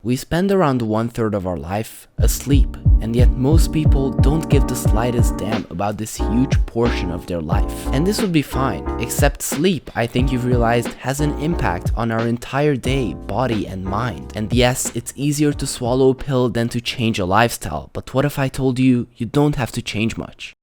We spend around 1/3 of our life asleep, and yet most people don't give the slightest damn about this huge portion of their life. And this would be fine, except sleep, I think you've realized, has an impact on our entire day, body and mind. And yes, it's easier to swallow a pill than to change a lifestyle, but what if I told you, you don't have to change much?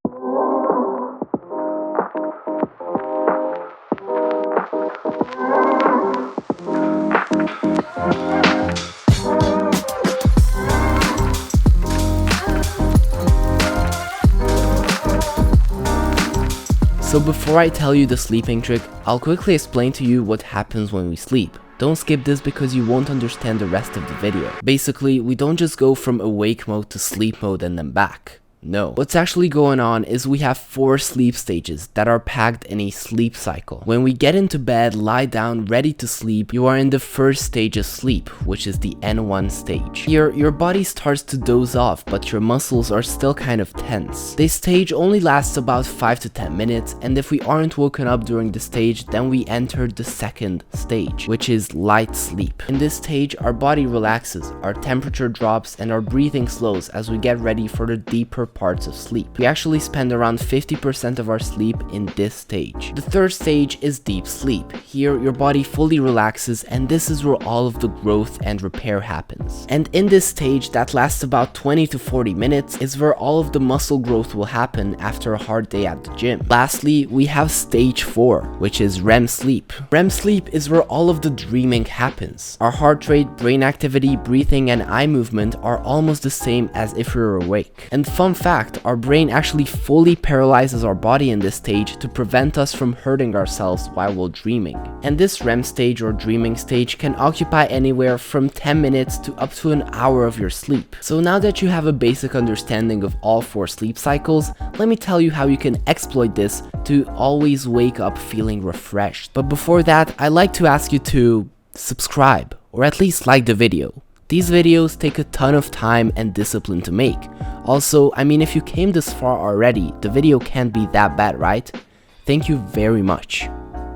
So before I tell you the sleeping trick, I'll quickly explain to you what happens when we sleep. Don't skip this because you won't understand the rest of the video. Basically, we don't just go from awake mode to sleep mode and then back. No. What's actually going on is we have 4 sleep stages that are packed in a sleep cycle. When we get into bed, lie down, ready to sleep, you are in the first stage of sleep, which is the N1 stage. Here, your body starts to doze off, but your muscles are still kind of tense. This stage only lasts about 5 to 10 minutes, and if we aren't woken up during the stage, then we enter the second stage, which is light sleep. In this stage, our body relaxes, our temperature drops, and our breathing slows as we get ready for the deeper parts of sleep. We actually spend around 50% of our sleep in this stage. The third stage is deep sleep. Here, your body fully relaxes, and this is where all of the growth and repair happens. And in this stage that lasts about 20 to 40 minutes is where all of the muscle growth will happen after a hard day at the gym. Lastly, we have stage 4, which is REM sleep. REM sleep is where all of the dreaming happens. Our heart rate, brain activity, breathing, and eye movement are almost the same as if we were awake. And fun fact, our brain actually fully paralyzes our body in this stage to prevent us from hurting ourselves while we're dreaming. And this REM stage or dreaming stage can occupy anywhere from 10 minutes to up to an hour of your sleep. So now that you have a basic understanding of all 4 sleep cycles, let me tell you how you can exploit this to always wake up feeling refreshed. But before that, I'd like to ask you to subscribe, or at least like the video. These videos take a ton of time and discipline to make. Also, I mean, if you came this far already, the video can't be that bad, right? Thank you very much.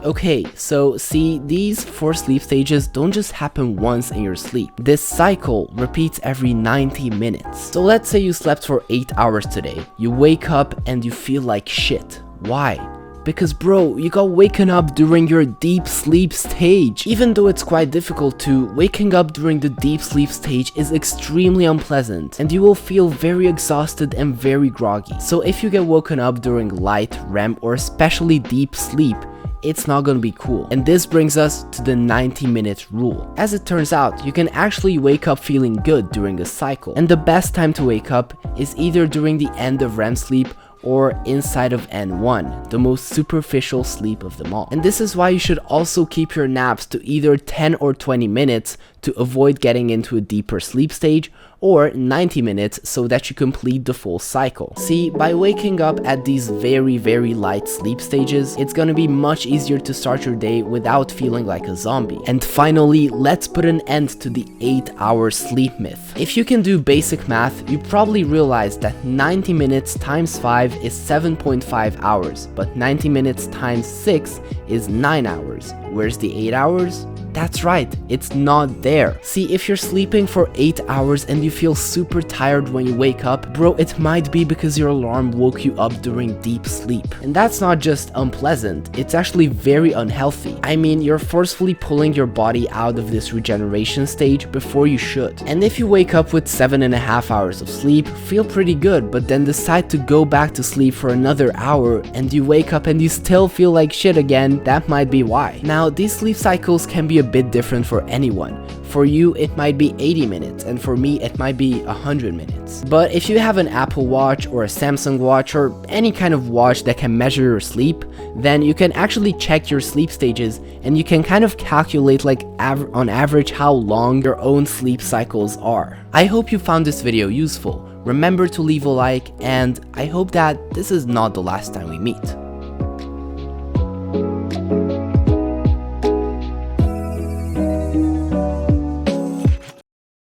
Okay, so see, these 4 sleep stages don't just happen once in your sleep. This cycle repeats every 90 minutes. So let's say you slept for 8 hours today. You wake up and you feel like shit. Why? Because bro, you got waken up during your deep sleep stage. Even though it's quite difficult to, waking up during the deep sleep stage is extremely unpleasant and you will feel very exhausted and very groggy. So if you get woken up during light, REM, or especially deep sleep, it's not gonna be cool. And this brings us to the 90-minute rule. As it turns out, you can actually wake up feeling good during a cycle. And the best time to wake up is either during the end of REM sleep or inside of N1, the most superficial sleep of them all. And this is why you should also keep your naps to either 10 or 20 minutes to avoid getting into a deeper sleep stage, or 90 minutes so that you complete the full cycle. See, by waking up at these very light sleep stages, it's gonna be much easier to start your day without feeling like a zombie. And finally, let's put an end to the 8-hour sleep myth. If you can do basic math, you probably realize that 90 minutes times 5 is 7.5 hours, but 90 minutes times 6 is 9 hours. Where's the 8 hours? That's right, it's not there. See, if you're sleeping for 8 hours and you feel super tired when you wake up, bro, it might be because your alarm woke you up during deep sleep. And that's not just unpleasant, it's actually very unhealthy. I mean, you're forcefully pulling your body out of this regeneration stage before you should. And if you wake up with 7.5 hours of sleep, feel pretty good, but then decide to go back to sleep for another hour and you wake up and you still feel like shit again, that might be why. Now, these sleep cycles can be a bit different for anyone. For you, it might be 80 minutes, and for me, it might be 100 minutes. But if you have an Apple Watch or a Samsung Watch or any kind of watch that can measure your sleep, then you can actually check your sleep stages and you can kind of calculate like on average how long your own sleep cycles are. I hope you found this video useful. Remember to leave a like, and I hope that this is not the last time we meet.